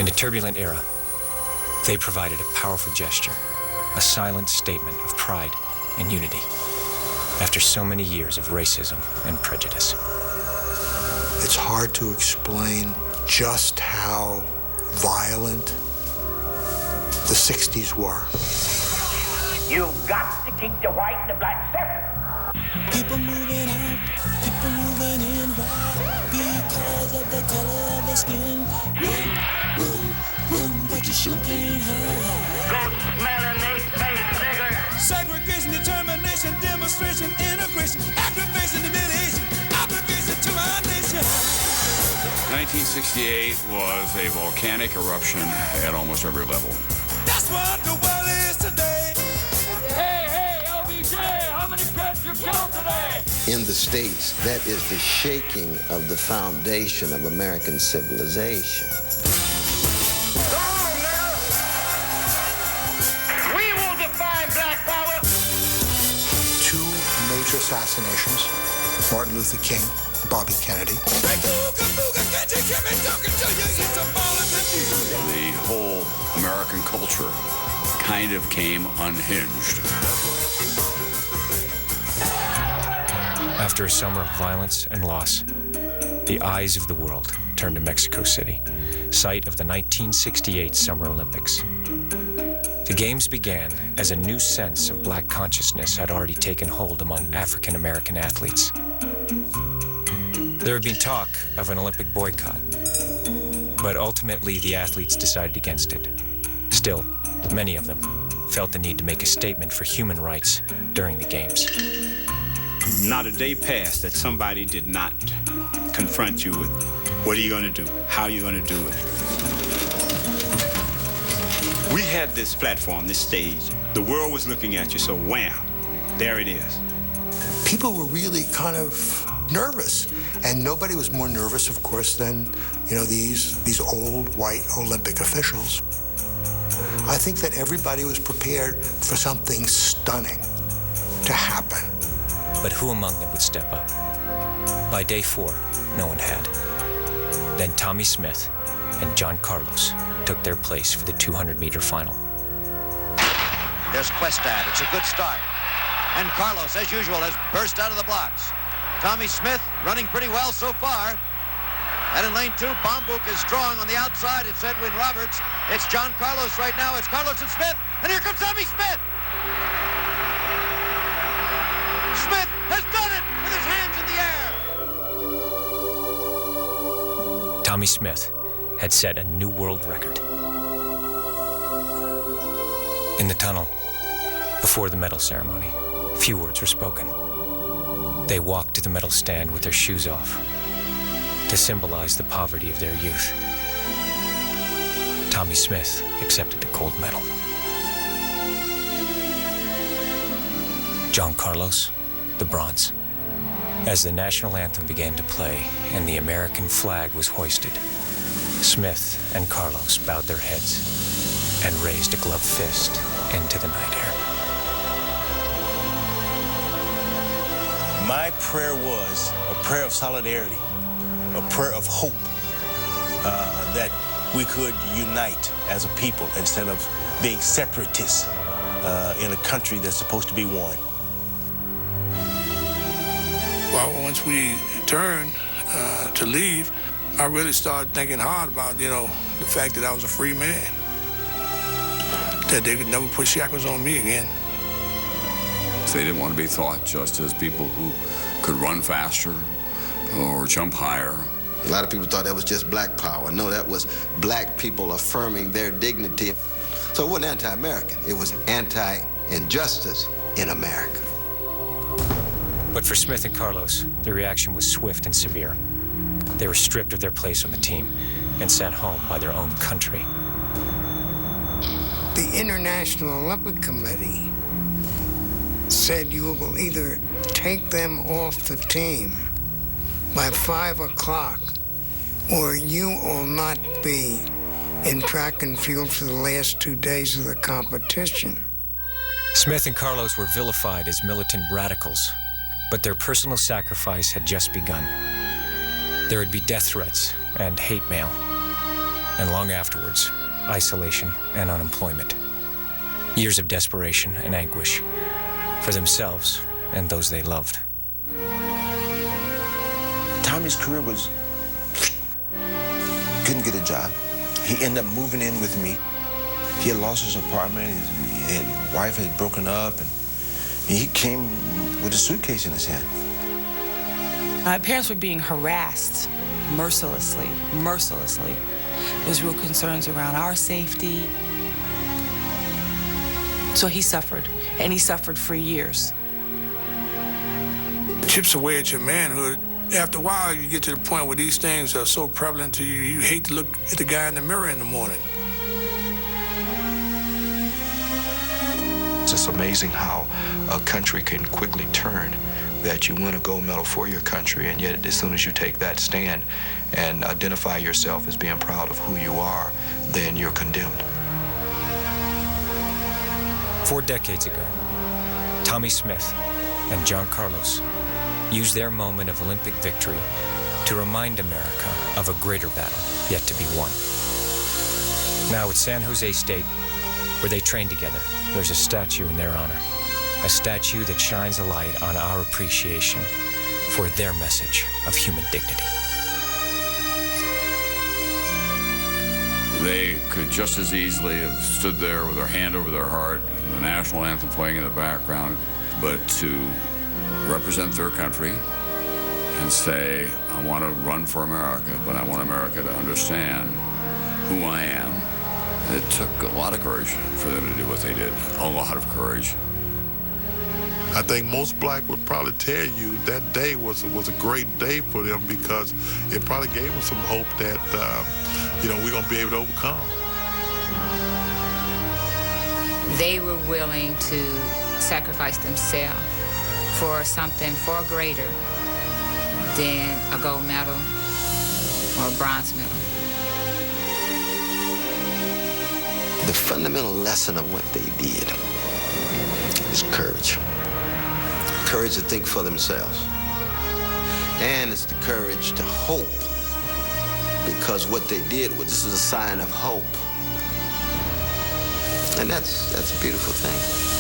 In a turbulent era, they provided a powerful gesture, a silent statement of pride and unity after so many years of racism and prejudice. It's hard to explain just how violent the 60s were. You've got to keep the white and the black separate. People moving out, people moving in. Why? Because of the color of their skin. Run, but you sure can't hide. Go smelling eight face nigger. Segregation, determination, demonstration, integration, aggravation, humiliation, obligation to our nation. 1968 was a volcanic eruption at almost every level. That's what the world is today. Hey, LBJ, how many kids you killed today? In the States, that is the shaking of the foundation of American civilization. Go on now. We will define black power. 2 major assassinations, Martin Luther King, Bobby Kennedy. The whole American culture kind of came unhinged. After a summer of violence and loss, the eyes of the world turned to Mexico City, site of the 1968 Summer Olympics. The Games began as a new sense of black consciousness had already taken hold among African American athletes. There had been talk of an Olympic boycott, but ultimately the athletes decided against it. Still, many of them felt the need to make a statement for human rights during the Games. Not a day passed that somebody did not confront you with, what are you going to do? How are you going to do it? We had this platform, this stage. The world was looking at you, so wham, there it is. People were really kind of nervous, and nobody was more nervous, of course, than these old white Olympic officials. I think that everybody was prepared for something stunning to happen. But who among them would step up? By day 4, no one had. Then Tommie Smith and John Carlos took their place for the 200-meter final. There's Questad. It's a good start. And Carlos, as usual, has burst out of the blocks. Tommie Smith running pretty well so far. And in lane 2, Bambouk is strong on the outside. It's Edwin Roberts. It's John Carlos right now. It's Carlos and Smith. And here comes Tommie Smith. Smith has done it with his hands in the air. Tommie Smith had set a new world record. In the tunnel, before the medal ceremony, few words were spoken. They walked to the medal stand with their shoes off to symbolize the poverty of their youth. Tommie Smith accepted the gold medal. John Carlos, the bronze. As the national anthem began to play and the American flag was hoisted, Smith and Carlos bowed their heads and raised a gloved fist into the night air. My prayer was a prayer of solidarity, a prayer of hope, that we could unite as a people instead of being separatists in a country that's supposed to be one. Well, once we turned to leave, I really started thinking hard about, the fact that I was a free man, that they could never put shackles on me again. So they didn't want to be thought just as people who could run faster or jump higher. A lot of people thought that was just black power. No, that was black people affirming their dignity. So it wasn't anti-American. It was anti-injustice in America. But for Smith and Carlos, the reaction was swift and severe. They were stripped of their place on the team and sent home by their own country. The International Olympic Committee said you will either take them off the team by 5 o'clock or you will not be in track and field for the last 2 days of the competition. Smith and Carlos were vilified as militant radicals, but their personal sacrifice had just begun. There would be death threats and hate mail. and long afterwards, isolation and unemployment. Years of desperation and anguish for themselves and those they loved. Tommie's career was... couldn't get a job. He ended up moving in with me. He had lost his apartment, his wife had broken up, and he came with a suitcase in his hand. My parents were being harassed mercilessly. There's real concerns around our safety. So he suffered, and he suffered for years. Chips away at your manhood. After a while, you get to the point where these things are so prevalent to you, you hate to look at the guy in the mirror in the morning. It's just amazing how a country can quickly turn, that you win a gold medal for your country, and yet as soon as you take that stand and identify yourself as being proud of who you are, then you're condemned. 4 decades ago, Tommie Smith and John Carlos used their moment of Olympic victory to remind America of a greater battle yet to be won. Now at San Jose State, where they trained together, there's a statue in their honor, a statue that shines a light on our appreciation for their message of human dignity. They could just as easily have stood there with their hand over their heart, the national anthem playing in the background, but to represent their country and say, I want to run for America, but I want America to understand who I am. It took a lot of courage for them to do what they did, a lot of courage. I think most black would probably tell you that day was a great day for them, because it probably gave them some hope that, we're going to be able to overcome. They were willing to sacrifice themselves for something far greater than a gold medal or a bronze medal. The fundamental lesson of what they did is courage. Courage to think for themselves. And it's the courage to hope, because what they did this is a sign of hope. And that's a beautiful thing.